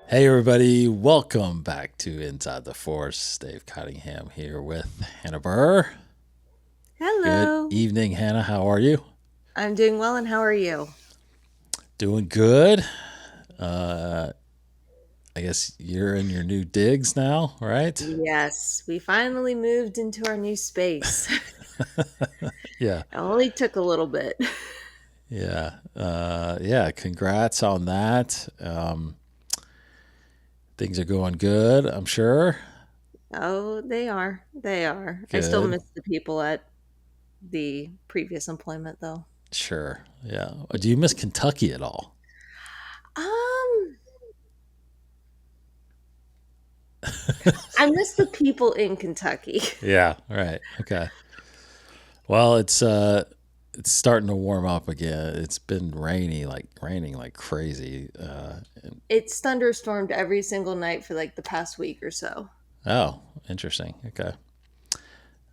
Hey everybody, welcome back to Inside the Force. Dave Cottingham here with Hannah Burr. Good Hello. evening, Hannah. How are you? I'm doing well, and how are you? Doing good. Uh, I guess you're in your new digs now, right? Yes, we finally moved into our new space. Yeah, It only took a little bit. yeah. Congrats on that. Things are going good, I'm sure. Oh, they are. They are. I still Good. miss the people at the previous employment, though. Sure. Yeah. Do you miss Kentucky at all? Um, I miss the people in Kentucky. Yeah. Right. Okay. Well, it's starting to warm up again. It's been raining like crazy. It's thunderstormed every single night for like the past week or so. Oh, interesting. Okay.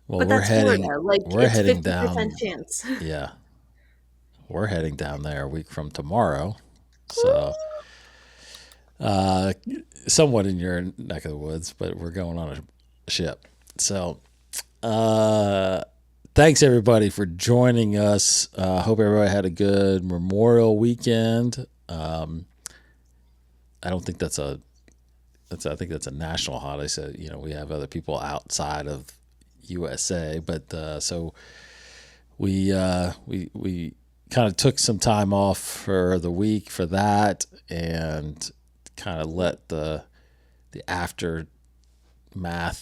Well, But that's Florida. Like we're it's heading 50% down. chance. Yeah, we're heading down there a week from tomorrow. So, uh, somewhat in your neck of the woods, but we're going on a ship. So, uh, thanks everybody for joining us. Hope everybody had a good Memorial weekend. I don't think I think that's a national holiday. So we have other people outside of USA, but so we kind of took some time off for the week for that, and kind of let the aftermath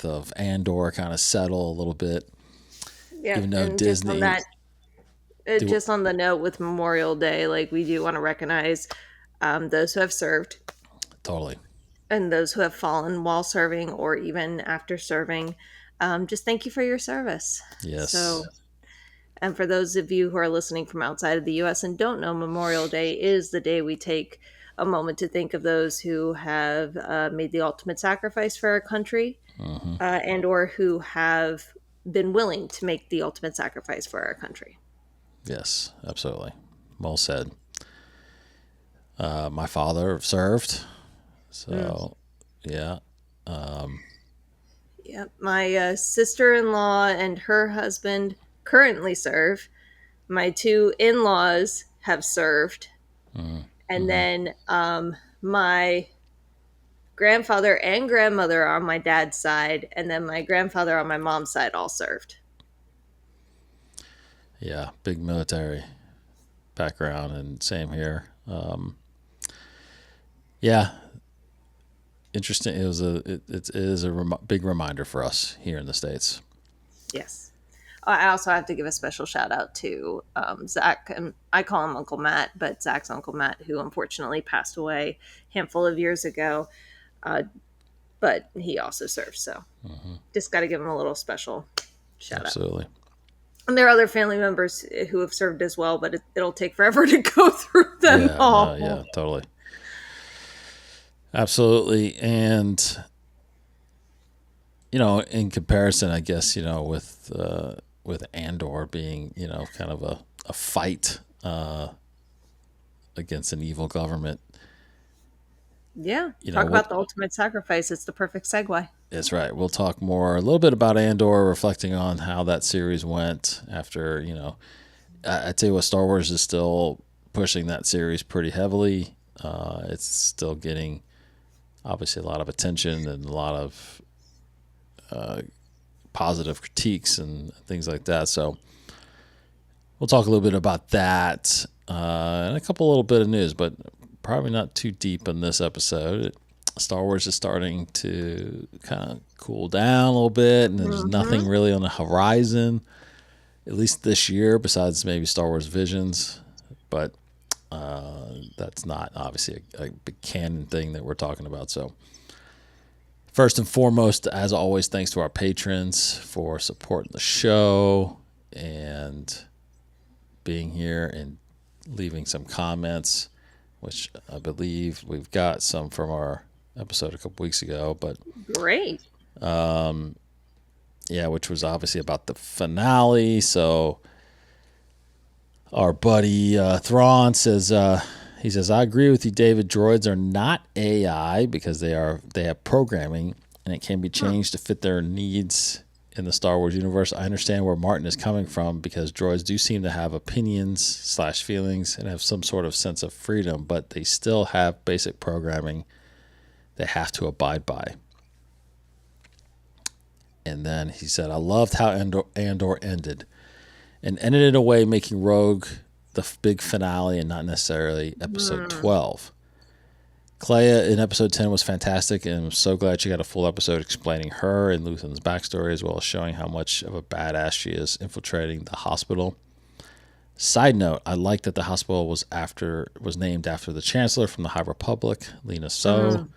of Andor kind of settle a little bit. Yep. Even though And just on Disney that, do just on the note with Memorial Day, like we do want to recognize those who have served totally. and those who have fallen while serving or even after serving. Just thank you for your service. Yes. So, and for those of you who are listening from outside of the US and don't know, Memorial Day is the day we take a moment to think of those who have made the ultimate sacrifice for our country Hmm. and or who have been willing to make the ultimate sacrifice for our country. Yes, absolutely. Well said. My father served, Mm. so yeah. Um, Yep. My sister in law and her husband currently serve. My two in laws have served. And mm-hmm. then my grandfather and grandmother on my dad's side, and then my grandfather on my mom's side all served. Yeah, big military background, and same here. Yeah, interesting. It is a big reminder for us here in the states. Yes. I also have to give a special shout out to Zach, and I call him Uncle Matt, but Zach's Uncle Matt, who unfortunately passed away a handful of years ago. But he also served, so Hmm. just got to give him a little special shout out. Absolutely. And there are other family members who have served as well, but it'll take forever to go through them Yeah. No. all. Yeah. Totally. Absolutely. And in comparison, I guess with Andor being kind of a fight against an evil government. Yeah, You know talk what? about the ultimate sacrifice. It's the perfect segue. That's right. We'll talk more a little bit about Andor, reflecting on how that series went after. I tell you what, Star Wars is still pushing that series pretty heavily. It's still getting obviously a lot of attention and a lot of positive critiques and things like that. So we'll talk a little bit about that and a couple little bit of news, but probably not too deep in this episode. Star Wars is starting to kind of cool down a little bit, and there's nothing Hmm. really on the horizon, at least this year, besides maybe Star Wars Visions. But that's not obviously a big canon thing that we're talking about. So, first and foremost, as always, thanks to our patrons for supporting the show and being here and leaving some comments, which I believe we've got some from our episode a couple weeks ago. But Great. yeah, which was obviously about the finale. So our buddy Thrawn says He says, I agree with you, David. Droids are not AI because they have programming and it can be changed to fit their needs in the Star Wars universe. I understand where Martin is coming from because droids do seem to have opinions / feelings and have some sort of sense of freedom, but they still have basic programming they have to abide by. And then he said, I loved how Andor ended and ended in a way making Rogue the big finale and not necessarily episode 12. Clea in episode 10 was fantastic, and I'm so glad she got a full episode explaining her and Luthen's backstory, as well as showing how much of a badass she is infiltrating the hospital. Side note, I like that the hospital was named after the Chancellor from the High Republic, Lena So.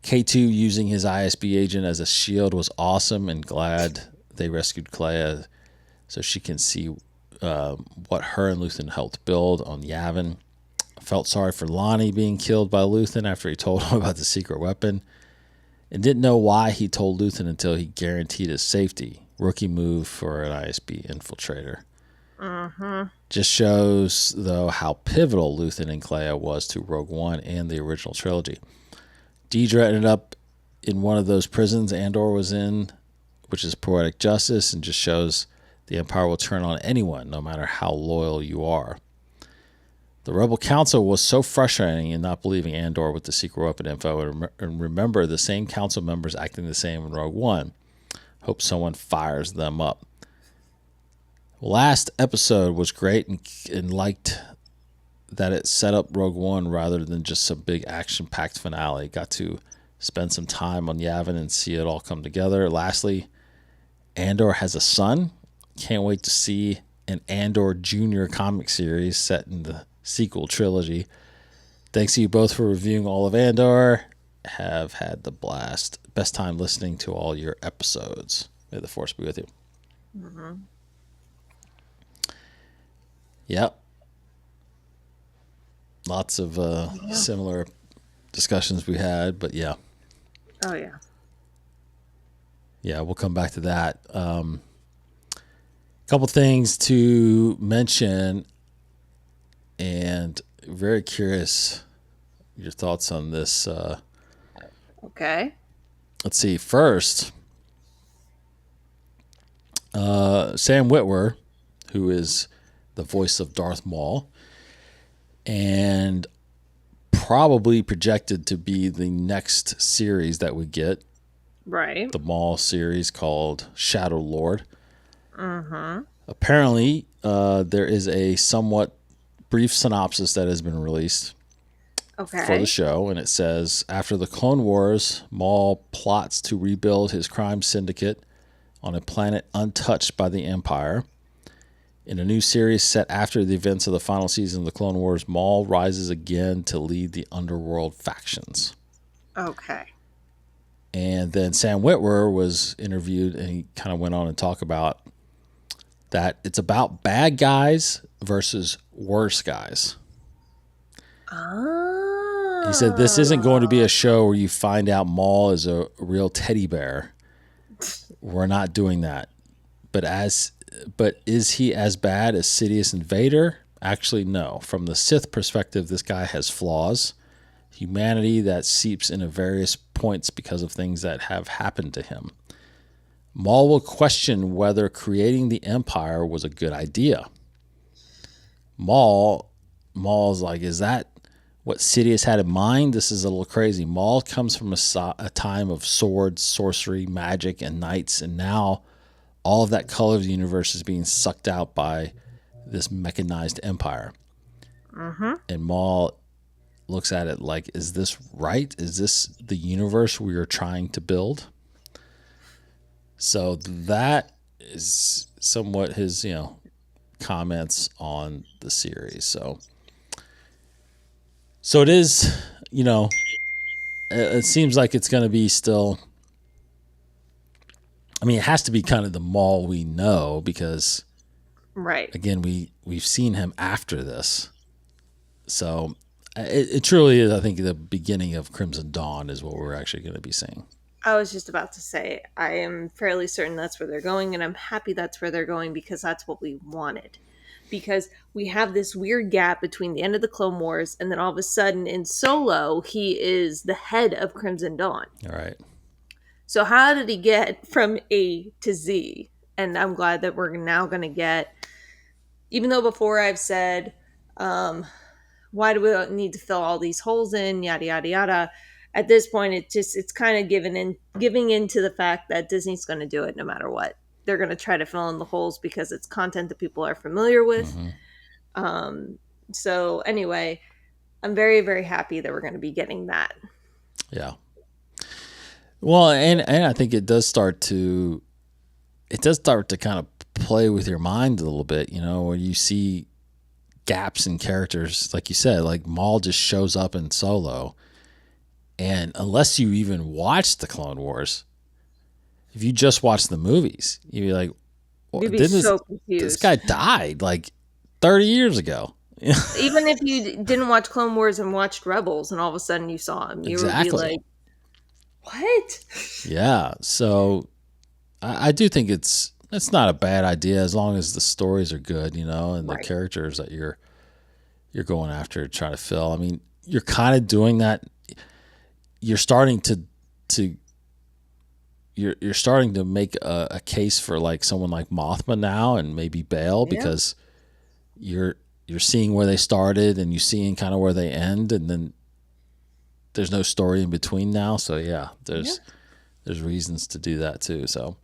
K2 using his ISB agent as a shield was awesome, and glad they rescued Clea so she can see what her and Luthen helped build on Yavin. Felt sorry for Lonnie being killed by Luthen after he told him about the secret weapon, and didn't know why he told Luthen until he guaranteed his safety. Rookie move for an ISB infiltrator. Just shows, though, how pivotal Luthen and Clea was to Rogue One and the original trilogy. Deidre ended up in one of those prisons Andor was in, which is poetic justice, and just shows the Empire will turn on anyone, no matter how loyal you are. The Rebel Council was so frustrating in not believing Andor with the secret weapon info, and remember the same council members acting the same in Rogue One. Hope someone fires them up. Last episode was great and liked that it set up Rogue One rather than just some big action-packed finale. Got to spend some time on Yavin and see it all come together. Lastly, Andor has a son. Can't wait to see an Andor Jr. comic series set in the sequel trilogy. Thanks to you both for reviewing all of Andor. Have had the best time listening to all your episodes. May the Force be with you. Yep. Lots of similar discussions we had, but yeah. Oh, yeah. Yeah, we'll come back to that. Couple things to mention, and very curious your thoughts on this. Okay. Let's see. First, Sam Witwer, who is the voice of Darth Maul, and probably projected to be the next series that we get. Right. The Maul series called Shadow Lord. Apparently, there is a somewhat brief synopsis that has been released for the show, and it says, after the Clone Wars, Maul plots to rebuild his crime syndicate on a planet untouched by the Empire. In a new series set after the events of the final season of the Clone Wars, Maul rises again to lead the underworld factions. Okay. And then Sam Witwer was interviewed, and he kind of went on and talked about that it's about bad guys versus worse guys. Oh. He said this isn't going to be a show where you find out Maul is a real teddy bear. We're not doing that. But is he as bad as Sidious and Vader? Actually, no. From the Sith perspective, this guy has flaws. Humanity that seeps into various points because of things that have happened to him. Maul will question whether creating the Empire was a good idea. Maul's like, is that what Sidious had in mind? This is a little crazy. Maul comes from a time of swords, sorcery, magic, and knights, and now all of that color of the universe is being sucked out by this mechanized empire. And Maul looks at it like, is this right? Is this the universe we are trying to build? So that is somewhat his, comments on the series. So it is, it seems like it's going to be still, it has to be kind of the Maul we know because, right. Again, we've seen him after this. So it truly is, I think, the beginning of Crimson Dawn is what we're actually going to be seeing. I was just about to say, I am fairly certain that's where they're going, and I'm happy that's where they're going because that's what we wanted. because we have this weird gap between the end of the Clone Wars and then all of a sudden in Solo, he is the head of Crimson Dawn. All right. So how did he get from A to Z? And I'm glad that we're now going to get, even though before I've said, why do we need to fill all these holes in, yada yada yada. At this point, it's kind of giving into the fact that Disney's going to do it no matter what. They're going to try to fill in the holes because it's content that people are familiar with. Mm-hmm. So anyway, I'm very very happy that we're going to be getting that. Yeah. Well, and I think it does start to kind of play with your mind a little bit, you know, where you see gaps in characters, like you said, like Maul just shows up in Solo, and unless you even watch the Clone Wars, if you just watch the movies, you'd be like, well, You'd be so confused. This guy died like 30 years ago. Even if you didn't watch Clone Wars and watched Rebels, and all of a sudden you saw him, you would be like, "What?" Yeah. So I do think it's not a bad idea as long as the stories are good, you know, and the characters that you're going after to try to fill. I mean, you're kind of doing that. You're starting to you're starting to make a case for like someone like Mothma now and maybe Bail, because you're seeing where they started and you're seeing kind of where they end, and then there's no story in between now. So there's reasons to do that too. So.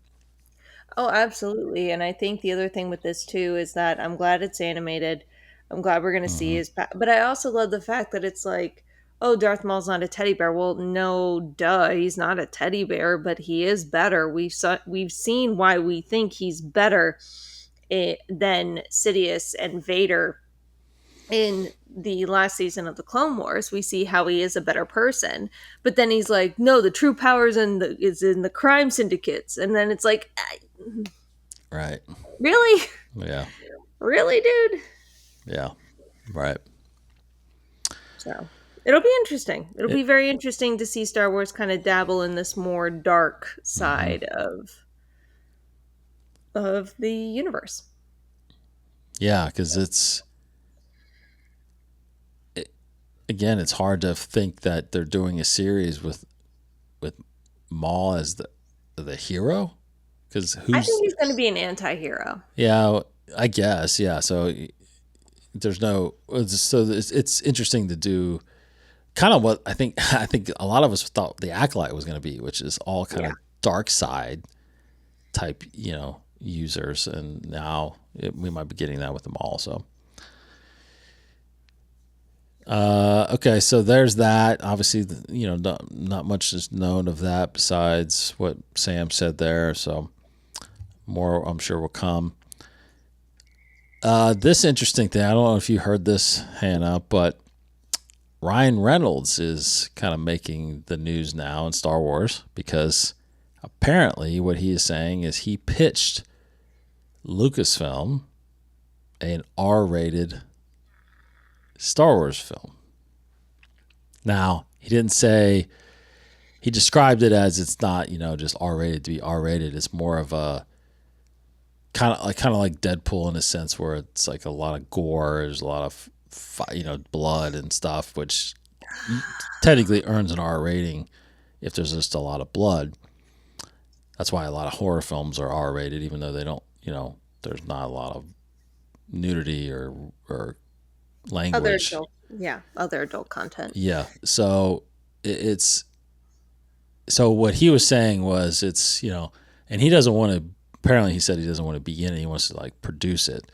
Oh, absolutely. And I think the other thing with this too is that I'm glad it's animated. I'm glad we're going to see his but I also love the fact that it's like, oh, Darth Maul's not a teddy bear. Well, no, duh, he's not a teddy bear, but he is better. We've seen why we think he's better than Sidious and Vader in the last season of the Clone Wars. We see how he is a better person, but then he's like, no, the true power is in the crime syndicates, and then it's like, right, really, yeah, really, dude, yeah, right. So it'll be interesting. It'll be very interesting to see Star Wars kind of dabble in this more dark side of the universe. Yeah, because again, it's hard to think that they're doing a series with Maul as the hero, because I think he's going to be an anti-hero. Yeah, I guess. Yeah, so there's no. So it's interesting to do kind of what I think a lot of us thought the Acolyte was going to be, which is all kind of dark side type, you know, users, and now we might be getting that with them all. So. Okay, so there's that. Obviously, you know, not much is known of that besides what Sam said there. So more, I'm sure, will come. This interesting thing, I don't know if you heard this, Hannah, but Ryan Reynolds is kind of making the news now in Star Wars, because apparently what he is saying is he pitched Lucasfilm an R-rated Star Wars film. Now, he didn't say, he described it as it's not, you know, just R-rated to be R-rated. It's more of a kind of like Deadpool in a sense, where it's like a lot of gore, there's a lot of blood and stuff, which technically earns an R rating if there's just a lot of blood. That's why a lot of horror films are R-rated, even though they don't, you know, there's not a lot of nudity or language. Other adult content. Yeah. So so what he was saying was, it's, you know, and he doesn't want to, apparently he said he doesn't want to be in it. He wants to like produce it.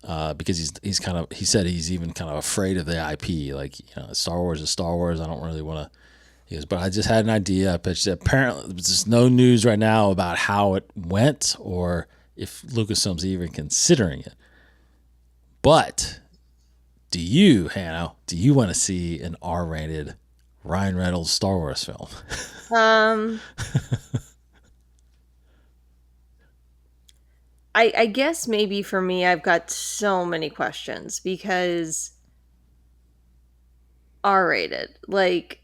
Because he's kind of, he said he's even kind of afraid of the IP. Like, you know, Star Wars is Star Wars. I don't really want to. He goes, but I just had an idea. I pitched it. Apparently, there's just no news right now about how it went or if Lucasfilm's even considering it. But do you, Hannah, want to see an R-rated Ryan Reynolds Star Wars film? I guess maybe for me, I've got so many questions, because R-rated, like,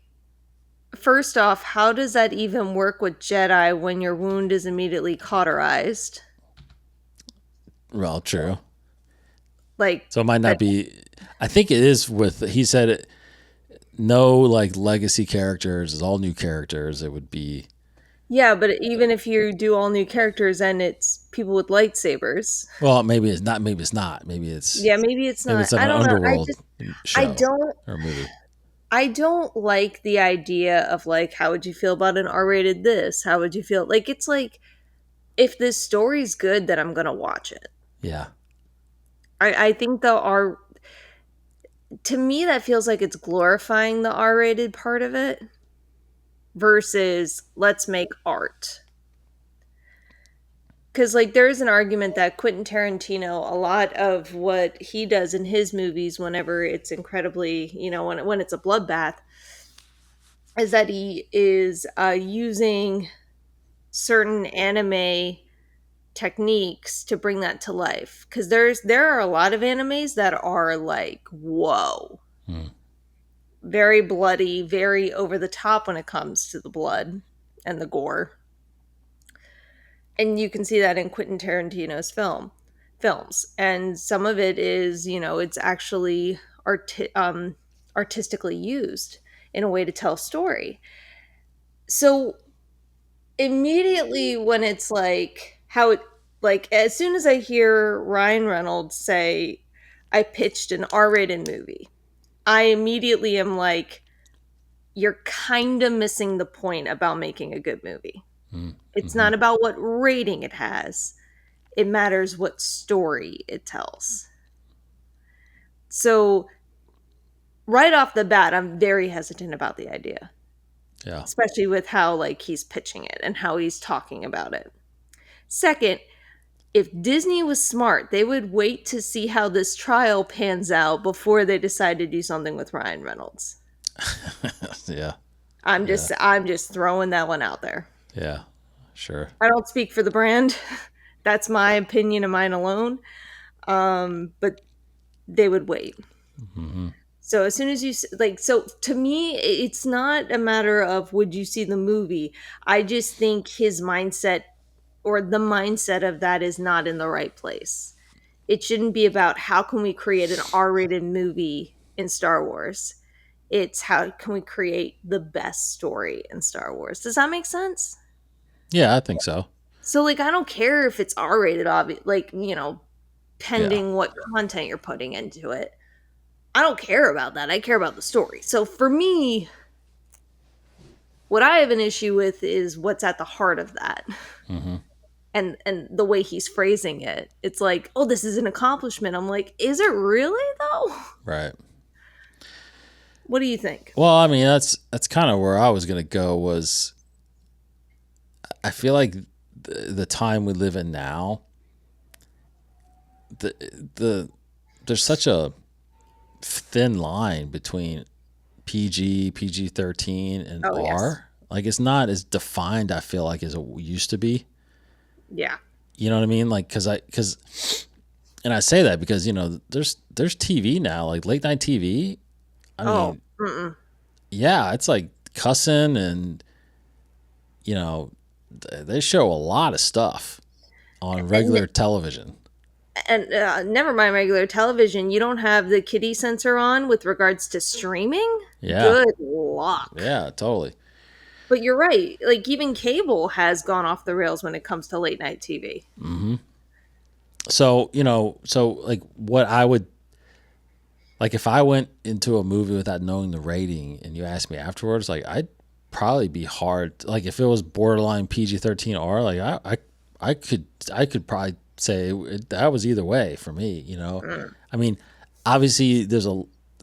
first off, how does that even work with Jedi when your wound is immediately cauterized? Well, true. Like, So it might but not be. I think it is with. He said it, no like legacy characters. It's all new characters. It would be. yeah, but even if you do all new characters and it's people with lightsabers, Well, maybe it's not. Maybe it's not. yeah, maybe it's Maybe not. it's an I don't know. underworld I show don't or movie. I don't like the idea of like how would you feel about an R-rated this? How would you feel? Like it's like if this story's good, then I'm gonna watch it. Yeah. I think the R to me that feels like it's glorifying the R-rated part of it versus let's make art. Because like there is an argument that Quentin Tarantino, a lot of what he does in his movies, whenever it's incredibly, when it's a bloodbath, is that he is using certain anime techniques to bring that to life. Because there are a lot of animes that are like, whoa, Hmm. very bloody, very over the top when it comes to the blood and the gore. And you can see that in Quentin Tarantino's films, and some of it is, it's actually artistically used in a way to tell a story. So immediately when it's like how it like as soon as I hear Ryan Reynolds say I pitched an R-rated movie, I immediately am like, you're kind of missing the point about making a good movie. It's Mm-hmm. not about what rating it has. It matters what story it tells. So, right off the bat, I'm very hesitant about the idea, Yeah. especially with how like he's pitching it and how he's talking about it. Second, if Disney was smart, they would wait to see how this trial pans out before they decide to do something with Ryan Reynolds. Yeah. I'm Yeah. just I'm just throwing that one out there. Yeah. Sure. I don't speak for the brand. That's my opinion and mine alone. But they would wait. Mm-hmm. So as soon as you like, so to me, it's not a matter of would you see the movie. I just think his mindset or the mindset of that is not in the right place. It shouldn't be about how can we create an R-rated movie in Star Wars. It's how can we create the best story in Star Wars. Does that make sense? Yeah, I think so. So like I don't care if it's R-rated, like, Yeah. pending what content you're putting into it. I don't care about that. I care about the story. So for me, what I have an issue with is what's at the heart of that. Mm-hmm. And the way he's phrasing it. It's like, "Oh, this is an accomplishment." I'm like, "Is it really though?" Right. What do you think? Well, I mean, that's kind of where I was gonna go. Was I feel like the time we live in now, the the there's such a thin line between PG 13, and Oh, yes. R. Like it's not as defined. I feel like as it used to be. Yeah. You know what I mean? Like and I say that because there's TV now, like late night TV. I Oh, mean, mm-mm. yeah, it's like cussing and you know they show a lot of stuff on And regular television. never mind regular television. You don't have the kiddie censor on with regards to streaming. Yeah, Good luck. yeah, totally. But you're right. Like even cable has gone off the rails when it comes to late night TV. Hmm. So like what I would like if I went into a movie without knowing the rating and you asked me afterwards, like I'd probably be hard. Like if it was borderline PG 13 R, like I could probably say that was either way for me. Mm. I mean, obviously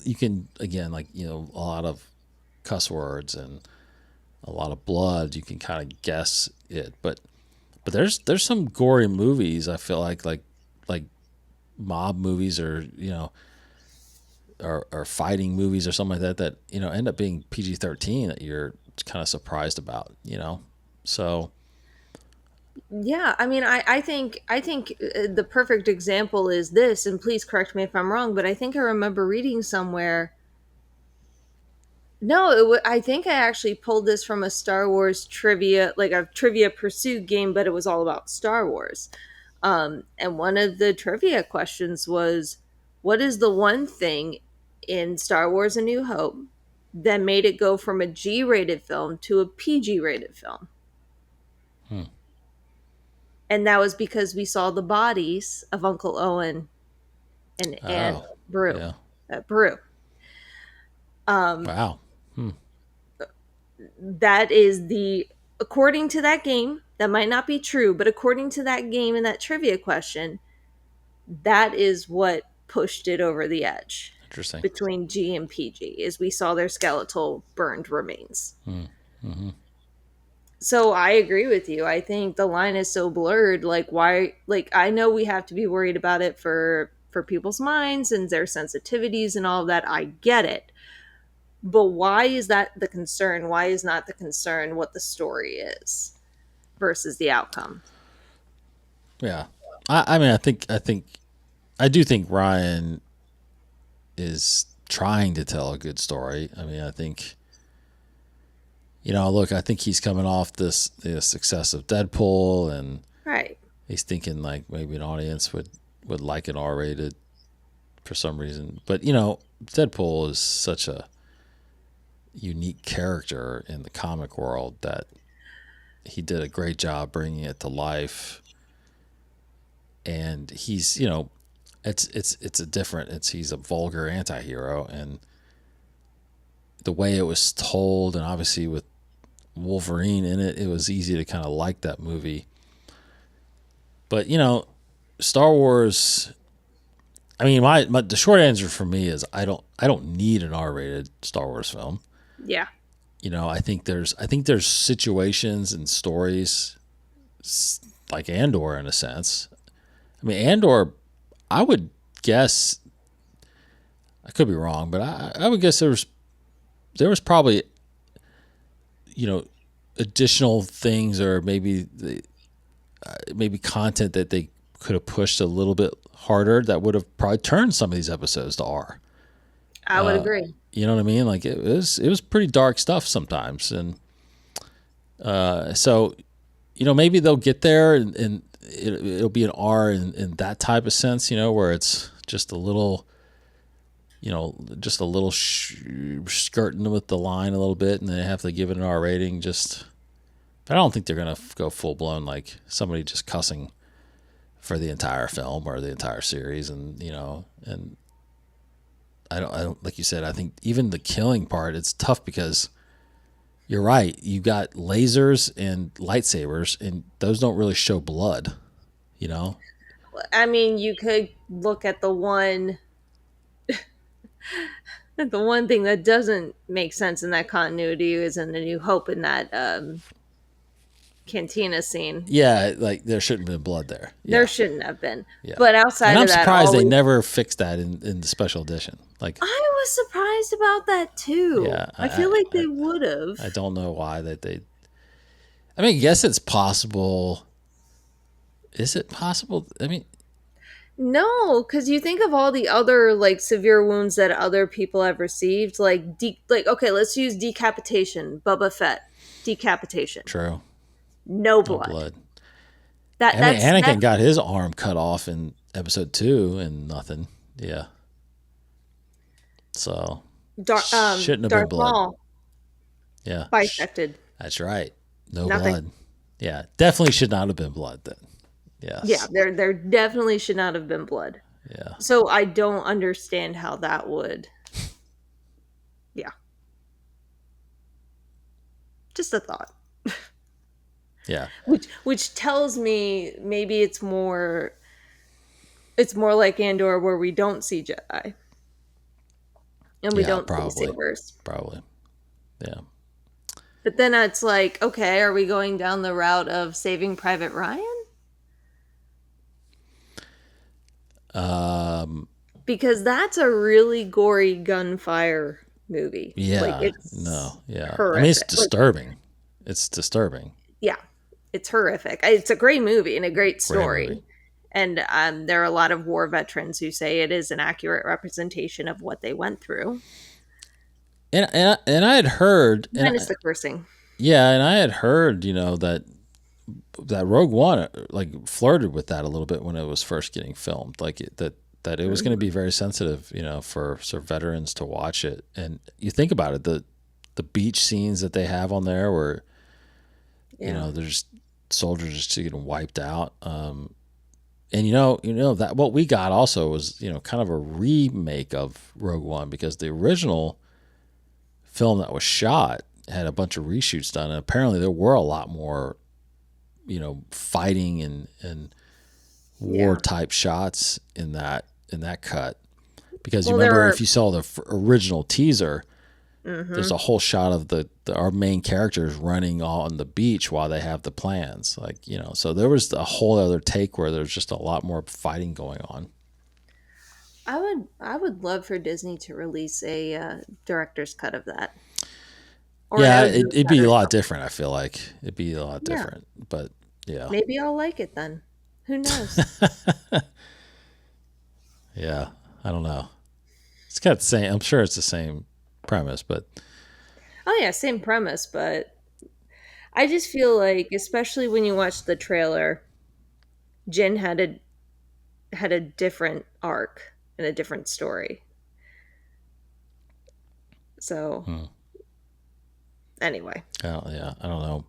you can again like a lot of cuss words and a lot of blood. You can kind of guess it, but there's some gory movies. I feel like mob movies or fighting movies or something like that end up being PG 13 that you're kind of surprised about. So Yeah, I mean, I think the perfect example is this, and please correct me if I'm wrong, but I think I remember reading somewhere. No, I think I actually pulled this from a Star Wars trivia, like a trivia pursuit game, but it was all about Star Wars. And one of the trivia questions was, What is the one thing in Star Wars A New Hope that made it go from a G rated film to a PG rated film? Hmm. And that was because we saw the bodies of Uncle Owen and Oh, Brew. yeah. Brew. Wow. That is the, according to that game, that might not be true, but according to that game and that trivia question, that is what pushed it over the edge Interesting. between G and PG, is we saw their skeletal burned remains. Mm-hmm. So I agree with you. I think the line is so blurred. Like, why? Like, I know we have to be worried about it for people's minds and their sensitivities and all of that. I get it. But why is that the concern? Why is not the concern what the story is versus the outcome? Yeah. I mean, I do think Ryan is trying to tell a good story. I mean, I think, look, I think he's coming off the success of Deadpool, and Right. he's thinking like maybe an audience would like an R-rated for some reason. But Deadpool is such a unique character in the comic world that he did a great job bringing it to life. And he's, it's a different. He's a vulgar anti-hero, and the way it was told, and obviously with Wolverine in it, it was easy to kind of like that movie. But Star Wars. I mean, the short answer for me is I don't need an R-rated Star Wars film. Yeah. I think there's situations and stories like Andor in a sense. I mean, Andor, I would guess, I could be wrong, but I would guess there was probably additional things, or maybe content that they could have pushed a little bit harder that would have probably turned some of these episodes to R. I would agree. You know what I mean? Like it was pretty dark stuff sometimes, and so maybe they'll get there, and it'll be an R in that type of sense, where it's just a little, skirting with the line a little bit, and they have to give it an R rating. But I don't think they're gonna go full blown like somebody just cussing for the entire film or the entire series, and and I don't like you said. I think even the killing part, it's tough because you're right. You got lasers and lightsabers, and those don't really show blood. I mean, you could look at the one the one thing that doesn't make sense in that continuity is in the New Hope, in that cantina scene. Yeah, like there shouldn't have been blood there. There Yeah, shouldn't have been. yeah. But outside And I'm of that, surprised they always, never fixed that in the special edition. Like, I was surprised about that too. yeah, I feel like they would have. I don't know why that they. I mean, I guess it's possible. Is it possible? I mean, No, because you think of all the other like severe wounds that other people have received, like okay, let's use decapitation. Boba Fett, decapitation, true. no No blood. blood. That I mean, that's Anakin got his arm cut off in episode 2 and nothing. Yeah. So shouldn't have been Darth blood. Maul Yeah. bisected. That's right. No Nothing. blood. Yeah. Definitely should not have been blood then. Yes. Yeah, there definitely should not have been blood. Yeah. So I don't understand how that would. Yeah. Just a thought. Yeah. Which tells me maybe it's more like Andor, where we don't see Jedi. And we don't see sabers. Probably. Yeah. But then it's like, okay, are we going down the route of Saving Private Ryan? Because that's a really gory gunfire movie. Yeah. Like, it's No. Yeah. horrific. I mean, it's disturbing. It's disturbing. Yeah, it's horrific. It's a great movie and a great story. Great movie. And there are a lot of war veterans who say it is an accurate representation of what they went through. And I had heard, Minus the cursing. Yeah, and I had heard, that Rogue One like flirted with that a little bit when it was first getting filmed, like that that it was going to be very sensitive, for sort of veterans to watch it. And you think about it, the beach scenes that they have on there where, Yeah. there's soldiers just getting wiped out. And that what we got also was, kind of a remake of Rogue One, because the original film that was shot had a bunch of reshoots done, and apparently there were a lot more, fighting and war Yeah. type shots in that cut. Because you Well, there remember, were. if you saw the original teaser, there's Hmm. a whole shot of our main characters running on the beach while they have the plans, so there was a whole other take where there's just a lot more fighting going on. I would love for Disney to release a director's cut of that, or an Yeah, audio it'd cut be or a lot something. different. I feel like it'd be a lot Yeah. different, but yeah. Maybe I'll like it then. Who knows? Yeah, I don't know. It's got the same. I'm sure it's the same premise, but Oh yeah, same premise, but I just feel like, especially when you watch the trailer, Jin had a different arc and a different story. So hmm, anyway, yeah, I don't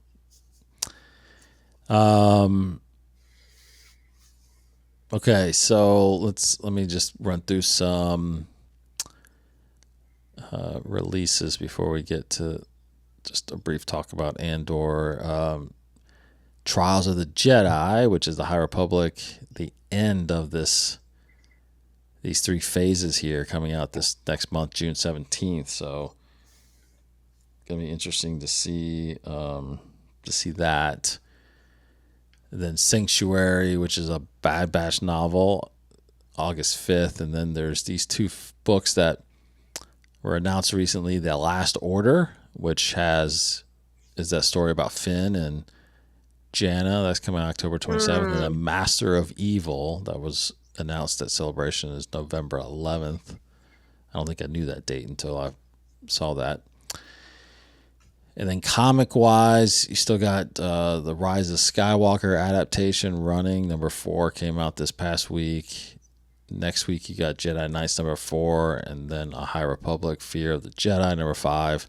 know. Um, okay, so let me just run through some releases before we get to just a brief talk about Andor. Trials of the Jedi, which is the High Republic, the end of these three phases here, coming out this next month, June 17th. So gonna be interesting to see that. Then Sanctuary, which is a Bad Batch novel, August 5th, and then there's these two books that were announced recently. The Last Order, which is that story about Finn and Janna, that's coming out October 27th, and then mm, Master of Evil, that was announced at Celebration, is November 11th. I don't think I knew that date until I saw that. And then comic wise, you still got the Rise of Skywalker adaptation running. Number 4 came out this past week. Next week you got Jedi Knights number 4, and then A High Republic Fear of the Jedi number 5.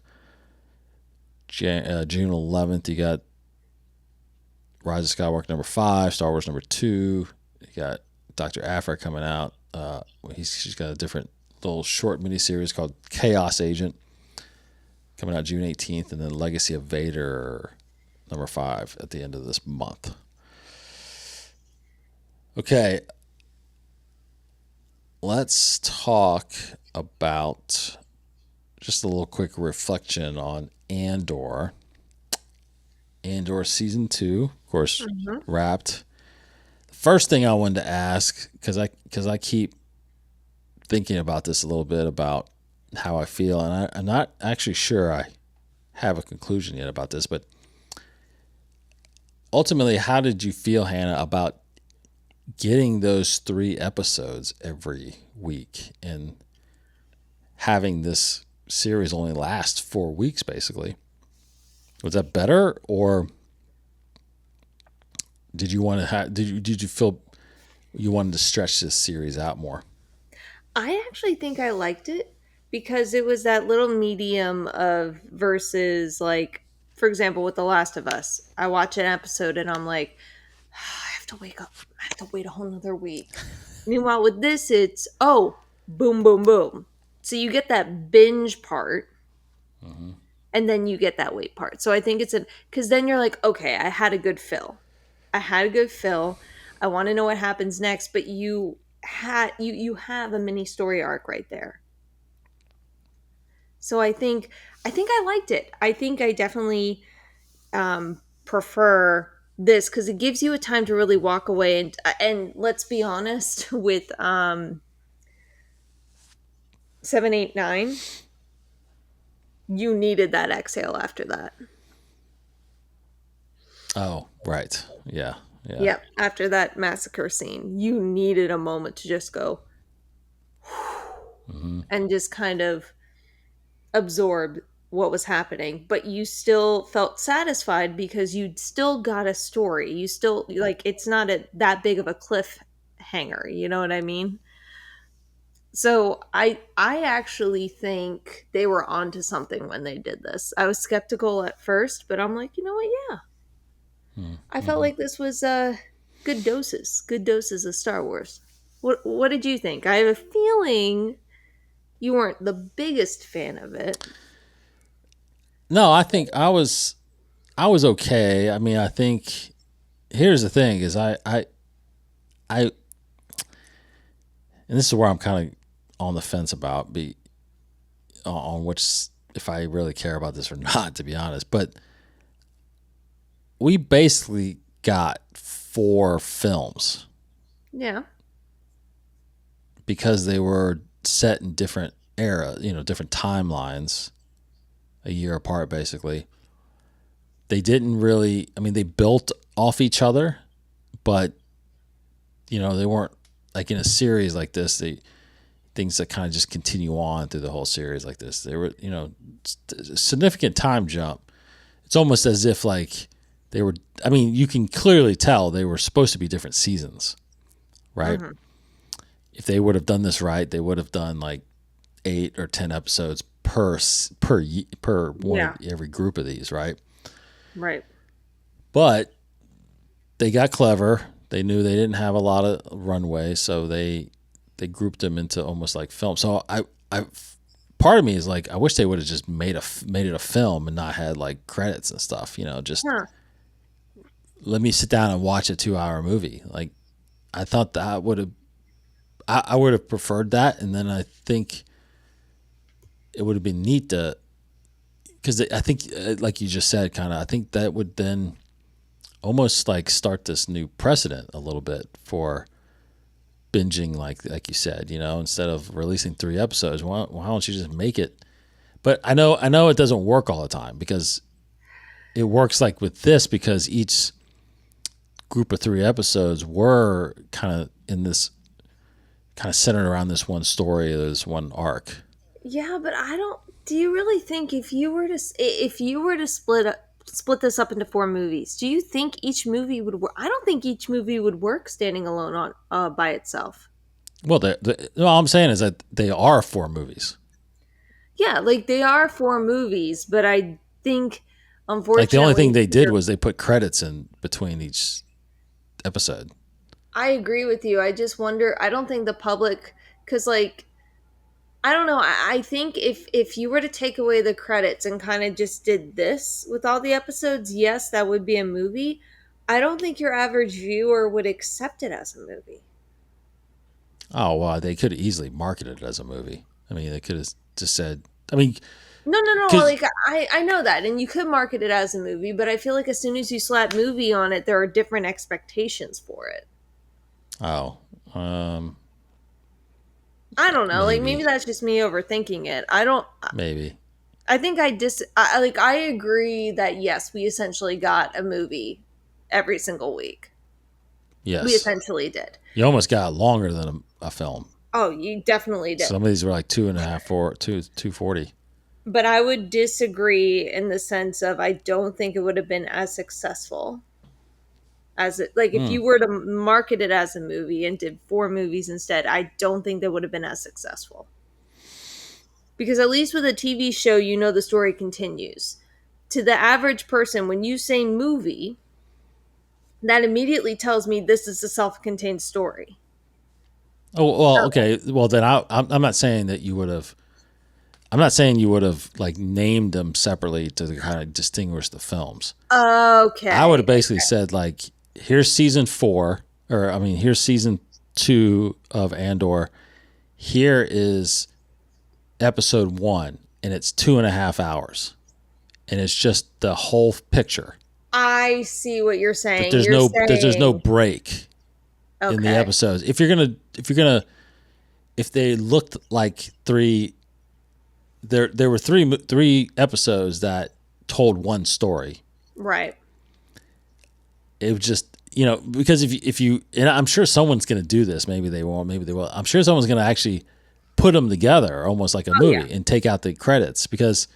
June 11th you got Rise of Skywalker number 5, Star Wars number 2. You got Dr. Aphra coming out. She's got a different little short miniseries called Chaos Agent coming out June 18th, and then Legacy of Vader number 5 at the end of this month. Okay, let's talk about just a little quick reflection on Andor. Andor season 2, of course, mhm. wrapped. The first thing I wanted to ask, because I keep thinking about this a little bit about how I feel, and I'm not actually sure I have a conclusion yet about this, but ultimately, how did you feel, Hannah, about getting those 3 episodes every week and having this series only last 4 weeks, basically? Was that better, or did you want to did you feel you wanted to stretch this series out more? I actually think I liked it because it was that little medium of versus, like, for example, with The Last of Us. I watch an episode and I'm like, I have to wake up. I have to wait a whole nother week. Meanwhile, with this, it's boom, boom, boom. So you get that binge part, Mm-hmm. and then you get that wait part. So I think it's a because then you're like, okay, I had a good fill. I had a good fill. I want to know what happens next, but you have a mini story arc right there. So I think I liked it. I think I definitely prefer this because it gives you a time to really walk away and let's be honest with 789, you needed that exhale after that. Oh, right. Yeah. Yeah. Yep, after that massacre scene, you needed a moment to just go Mm-hmm. and just kind of absorb what was happening, but you still felt satisfied because you'd still got a story. You still, like, it's not that big of a cliffhanger, you know what I mean? So I actually think they were onto something when they did this. I was skeptical at first, but I'm like, you know what? Yeah, I felt Mm-hmm. like this was good doses of Star Wars. What did you think? I have a feeling you weren't the biggest fan of it. No, I think I was okay. I mean, I think here's the thing: is I and this is where I'm kind of on the fence about be on which if I really care about this or not, to be honest. But we basically got 4 films Yeah. because they were set in different different timelines, a year apart, basically. They didn't really. I mean, they built off each other, but they weren't like in a series like this. They things that kind of just continue on through the whole series like this. They were, significant time jump. It's almost as if like they were. I mean, you can clearly tell they were supposed to be different seasons, right? Hmm. If they would have done this right, they would have done like 8 or 10 episodes per one of Yeah. every group of these, right? Right. But they got clever. They knew they didn't have a lot of runway, so they grouped them into almost like film. So I part of me is like, I wish they would have just made it a film and not had like credits and stuff. Just Huh. let me sit down and watch a 2-hour movie. Like I thought that would have, I would have preferred that, and then I think it would have been neat to, because I think, like you just said, kind of, I think that would then almost like start this new precedent a little bit for binging, like you said, instead of releasing 3 episodes, why don't you just make it? But I know it doesn't work all the time, because it works like with this, because each group of 3 episodes were kind of in this kind of centered around this one story or this one arc. Yeah, but I don't. Do you really think if you were to split this up into 4 movies, do you think each movie would work? I don't think each movie would work standing alone on by itself. Well, all I'm saying is that they are 4 movies. Yeah, like they are 4 movies, but I think Like the only thing unfortunately they did was they put credits in between each episode. I agree with you. I just wonder. I don't think the public, because like I don't know. I think if you were to take away the credits and kind of just did this with all the episodes, yes, that would be a movie. I don't think your average viewer would accept it as a movie. Oh, well, they could have easily marketed it as a movie. I mean, they could have just said, I mean, No, no, no. because, Like I know that, and you could market it as a movie, but I feel like as soon as you slap movie on it, there are different expectations for it. oh, um, I don't know. Like maybe maybe, that's just me overthinking it. I don't. maybe. I think I agree that yes, we essentially got a movie every single week. We Yes. essentially did. You almost got longer than a film. Oh, you definitely did. Some of these were like 2.5, 240. But I would disagree in the sense of I don't think it would have been as successful as it like if Hmm. you were to market it as a movie and did 4 movies instead, I don't think that would have been as successful. Because at least with a TV show, you know the story continues. To the average person, when you say movie, that immediately tells me this is a self-contained story. Oh, well, okay. Well, then I'm not saying that you would have. I'm not saying you would have like named them separately to kind of distinguish the films. I would Okay. have basically said like, here's season 4, or I mean, here's season 2 of Andor. Here is episode 1, and it's 2.5 hours, and it's just the whole picture. I see what you're But saying. there's You're no saying break in the okay. episodes. If they looked like 3, there were three episodes that told one story. Right. It was just, because if you and I'm sure someone's going to do this. Maybe they won't. Maybe they will. I'm sure someone's going to actually put them together almost like a Oh yeah. movie and take out the credits, because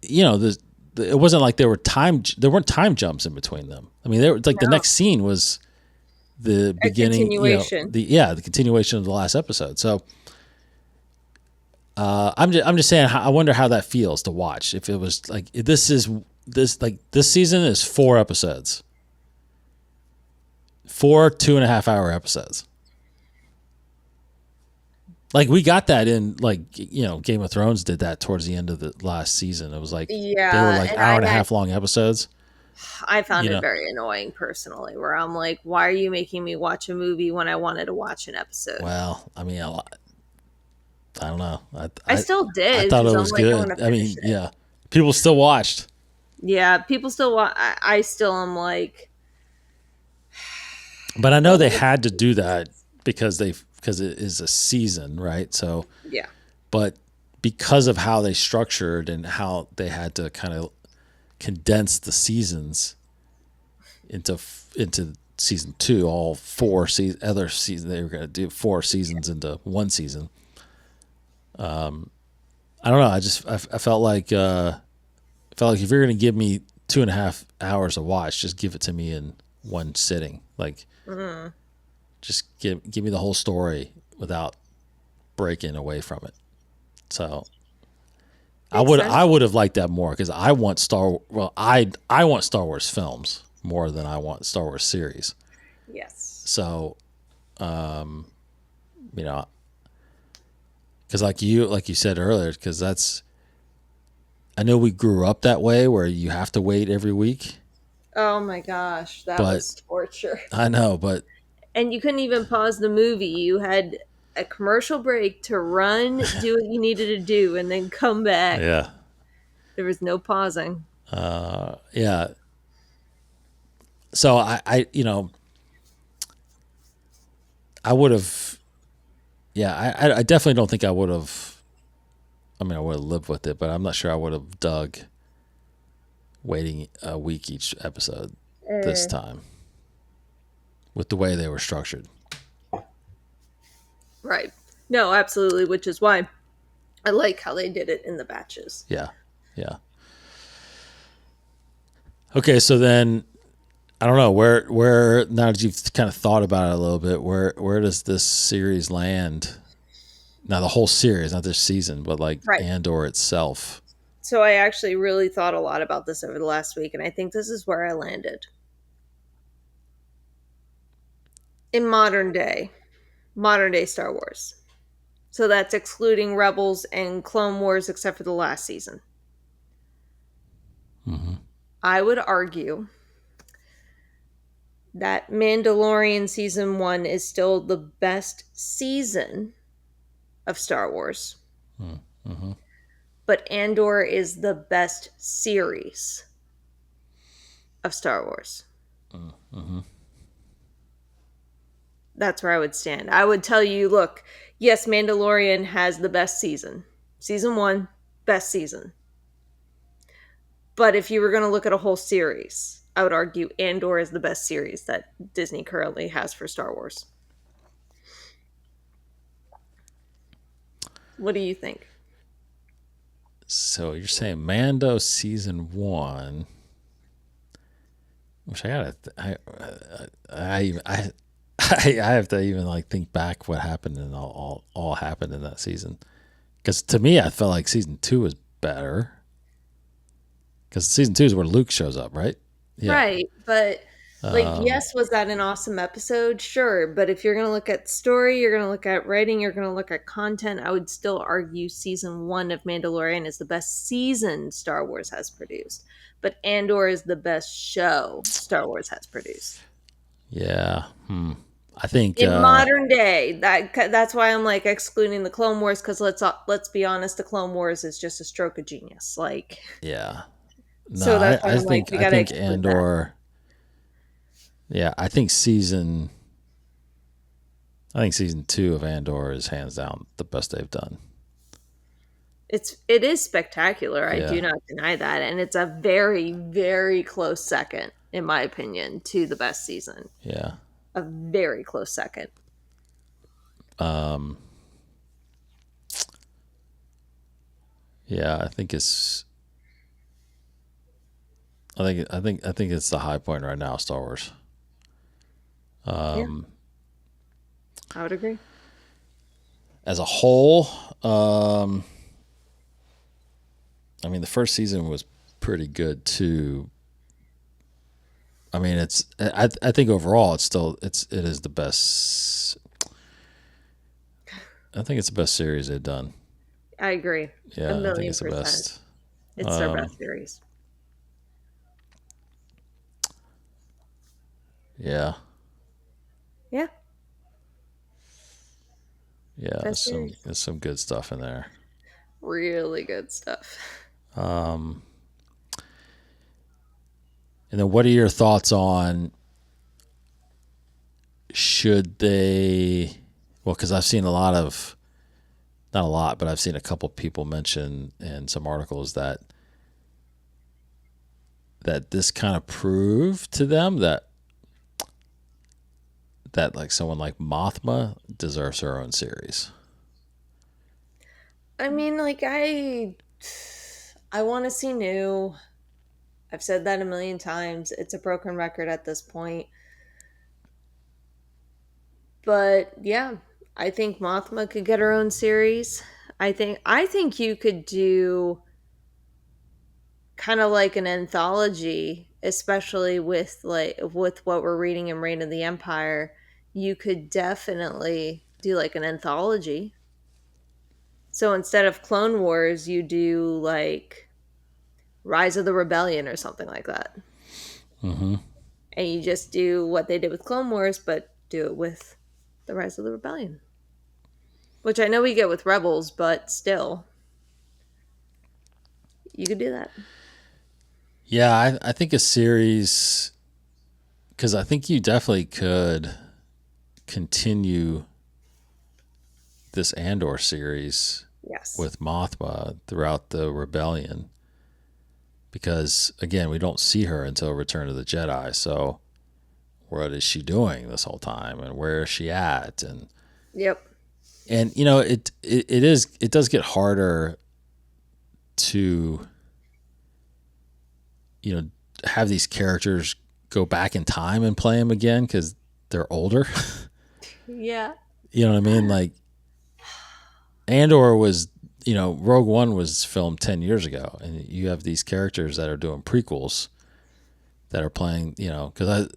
it wasn't like there weren't time jumps in between them. I mean, they were like the No. next scene was the A beginning, continuation. the continuation of the last episode. So I'm just saying, I wonder how that feels to watch. If it was like this season is 4 episodes, 4 2.5 hour episodes. Like we got that in Game of Thrones did that towards the end of the last season. It was like they were Yeah, like and hour and a half long episodes. I found You it know, very annoying personally, where I'm like, why are you making me watch a movie when I wanted to watch an episode? well, I mean, I don't know. I still I did thought it because I'm was like, I good. want to I finish mean, it. yeah, people still watched, Yeah, people still want. I still am like, but I know well, they had to do that because it is a season, right? So, yeah, but because of how they structured and how they had to kind of condense the seasons into season 2, all 4 other seasons they were going to do 4 seasons into one season. I don't know. I felt like if you're going to give me 2.5 hours to watch, just give it to me in one sitting. Like, just give me the whole story without breaking away from it. So makes sense. I would have liked that more because I want I want Star Wars films more than I want Star Wars series. Yes. So, you know, because like you said earlier, because I know we grew up that way where you have to wait every week, Oh my gosh, that but was torture. I know, but And you couldn't even pause the movie. You had a commercial break to run, do what you needed to do, and then come back. yeah, There was no pausing. yeah. So I would have, yeah, I definitely don't think I would have. I mean, I would have lived with it, but I'm not sure I would have dug waiting a week each episode this time with the way they were structured. Right. No, absolutely, which is why I like how they did it in the batches. Yeah, yeah. Okay, so then I don't know where now that you've kind of thought about it a little bit, where does this series land? Now the whole series, not this season, but like Right. Andor itself. So I actually really thought a lot about this over the last week, and I think this is where I landed. In modern day Star Wars. So that's excluding Rebels and Clone Wars, except for the last season. I would argue that Mandalorian season 1 is still the best season of Star Wars. But Andor is the best series of Star Wars. That's where I would stand. I would tell you, look, yes, Mandalorian has the best season. Season 1, best season. But if you were going to look at a whole series, I would argue Andor is the best series that Disney currently has for Star Wars. What do you think? So you're saying Mando season 1? Which I gotta, I have to even like think back what happened and all happened in that season. Because to me, I felt like season 2 was better. Because season 2 is where Luke shows up, right? Yeah. Right, but yes, was that an awesome episode? Sure, but if you're going to look at story, you're going to look at writing, you're going to look at content, I would still argue season 1 of Mandalorian is the best season Star Wars has produced. But Andor is the best show Star Wars has produced. Yeah. I think In modern day, that's why I'm like excluding the Clone Wars, because let's be honest, the Clone Wars is just a stroke of genius. Like, yeah. No, so that's why I'm like, we I gotta think exclude that. Andor. Yeah, I think season 2 of Andor is hands down the best they've done. It is spectacular. I Yeah. do not deny that, and it's a very, very close second, in my opinion, to the best season. Yeah. A very close second. Yeah, I think it's. I think it's the high point right now, Star Wars. Yeah, I would agree. As a whole, I mean, the first season was pretty good too. I mean, I think overall it is the best. I think it's the best series they've done. I agree. A Yeah, I think million it's the percent. best. It's their best series. Yeah, Yeah, yeah. best series. There's some good stuff in there. Really good stuff. And then, what are your thoughts on should they? Well, because I've seen a lot of, not a lot, but I've seen a couple people mention in some articles that this kind of proved to them that like someone like Mothma deserves her own series. I mean, like I want to see new. I've said that a million times. It's a broken record at this point. But yeah, I think Mothma could get her own series. I think you could do kind of like an anthology, especially with what we're reading in Reign of the Empire. You could definitely do like an anthology. So instead of Clone Wars, you do like Rise of the Rebellion or something like that. Mm-hmm. And you just do what they did with Clone Wars, but do it with the Rise of the Rebellion. Which I know we get with Rebels, but still, you could do that. Yeah, I think a series, because I think you definitely could continue this Andor series Yes. with Mothma throughout the rebellion, because again, we don't see her until Return of the Jedi. So what is she doing this whole time, and where is she at? Yep. And it does get harder to have these characters go back in time and play them again because they're older. Yeah. You know what I mean? Like Andor was, Rogue One was filmed 10 years ago, and you have these characters that are doing prequels that are playing, because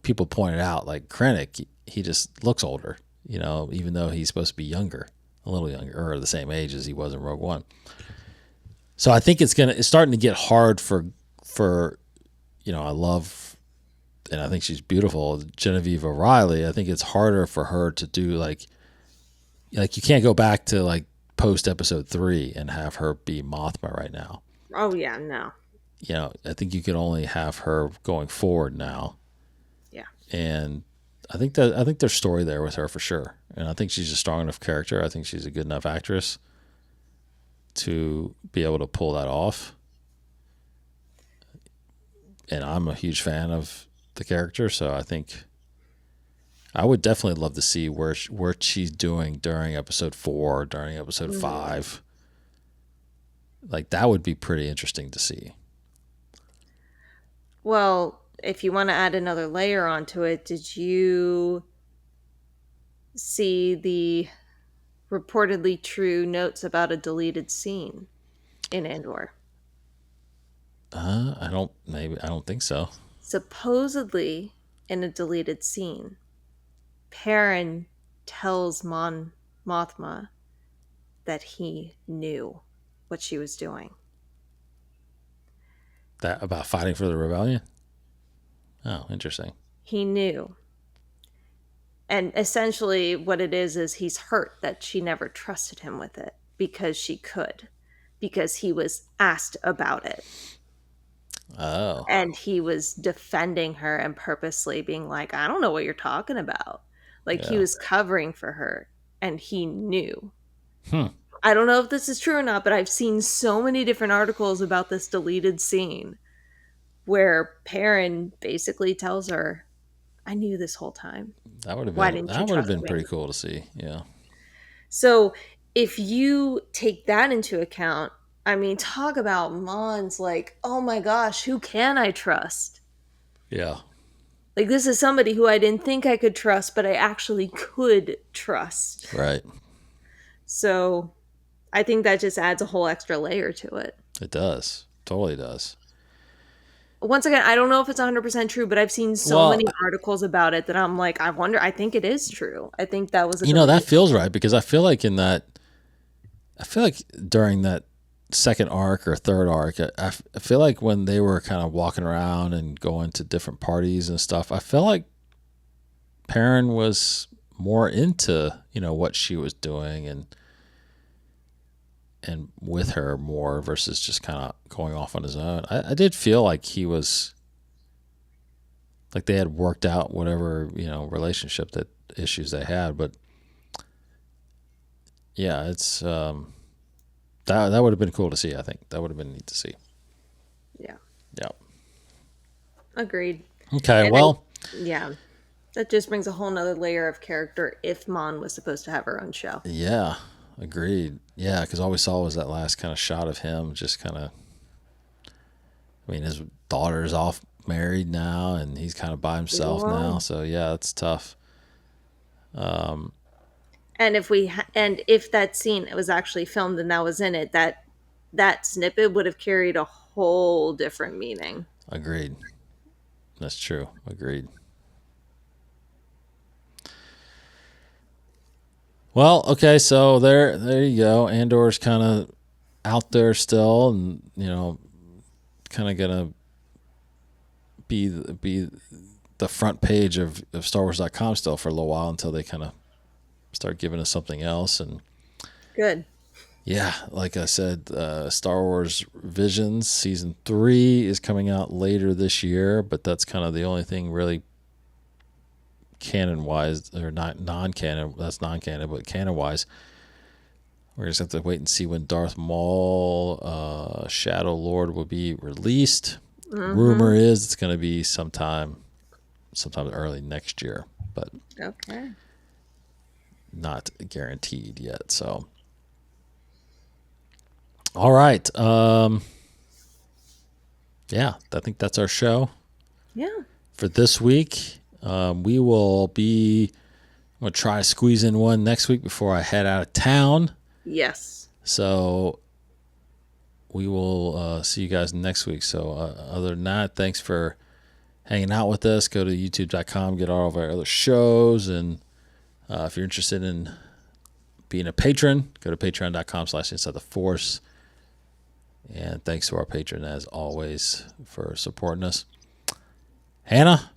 people pointed out like Krennic, he just looks older, even though he's supposed to be younger, a little younger, or the same age as he was in Rogue One. So I think it's starting to get hard for, I love, and I think she's beautiful, Genevieve O'Reilly. I think it's harder for her to do like you can't go back to like post episode 3 and have her be Mothma right now. Oh yeah, no. I think you can only have her going forward now. Yeah. And I think there's story there with her for sure. And I think she's a strong enough character. I think she's a good enough actress to be able to pull that off. And I'm a huge fan of the character, so I think I would definitely love to see where she's doing during episode 4, during episode 5. Like that would be pretty interesting to see. Well, if you want to add another layer onto it, did you see the reportedly true notes about a deleted scene in Andor? I don't think so. Supposedly, in a deleted scene, Perrin tells Mothma that he knew what she was doing. That about fighting for the rebellion? Oh, interesting. He knew. And essentially, what it is he's hurt that she never trusted him with it because she could, because he was asked about it. Oh. And he was defending her and purposely being like, I don't know what you're talking about. Like he Yeah. was covering for her and he knew. Hmm. I don't know if this is true or not, but I've seen so many different articles about this deleted scene where Perrin basically tells her, I knew this whole time. Why didn't you That would have trust been me? pretty cool to see. Yeah. So if you take that into account, I mean, talk about Mon's like, oh my gosh, who can I trust? Yeah. Like, this is somebody who I didn't think I could trust, but I actually could trust. Right. So I think that just adds a whole extra layer to it. It does. Totally does. Once again, I don't know if it's 100% true, but I've seen so Well, many articles about it that I'm like, I wonder, I think it is true. I think that was a that belief. feels right, because I feel like during that second arc or third arc, I feel like when they were kind of walking around and going to different parties and stuff, I felt like Perrin was more into, what she was doing and with her more versus just kind of going off on his own. I did feel like he was, like they had worked out whatever, relationship that issues they had. But yeah, it's, that would have been cool to see. I think that would have been neat to see. Yeah. Yeah. Agreed. Okay. And yeah. That just brings a whole nother layer of character if Mon was supposed to have her own show. Yeah. Agreed. Yeah. Because all we saw was that last kind of shot of him just kind of, his daughter's off married now and he's kind of by himself now. So yeah, it's tough. And if that scene was actually filmed and that was in it, that snippet would have carried a whole different meaning. Agreed. That's true. Agreed. Well, okay, so there you go. Andor's kind of out there still, and kind of gonna be the front page of StarWars.com still for a little while until they kind of start giving us something else. And good. Yeah, like I said, Star Wars Visions Season 3 is coming out later this year, but that's kind of the only thing really canon-wise, or not non-canon, that's non-canon, but canon-wise, we're just have to wait and see when Darth Maul, Shadow Lord, will be released. Mm-hmm. Rumor is it's going to be sometime early next year, but okay, not guaranteed yet. So, all right, yeah, I think that's our show. Yeah, for this week. We will be. I'm gonna try to squeeze in one next week before I head out of town. Yes. So we will see you guys next week. So other than that, thanks for hanging out with us. Go to youtube.com, get all of our other shows. And if you're interested in being a patron, go to patreon.com/InsideTheForce. And thanks to our patron, as always, for supporting us. Hannah,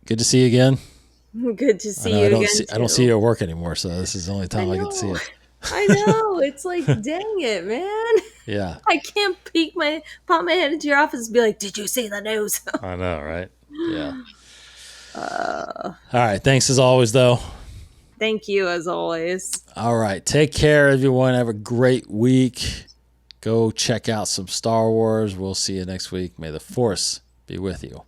good to see you again. Good to see you again. I don't see you at work anymore, so this is the only time I get to see you. I know. It's like, dang it, man. Yeah. I can't pop my head into your office and be like, did you see the news? I know, right? Yeah. All right. Thanks as always, though. Thank you as always. All right. Take care, everyone. Have a great week. Go check out some Star Wars. We'll see you next week. May the Force be with you.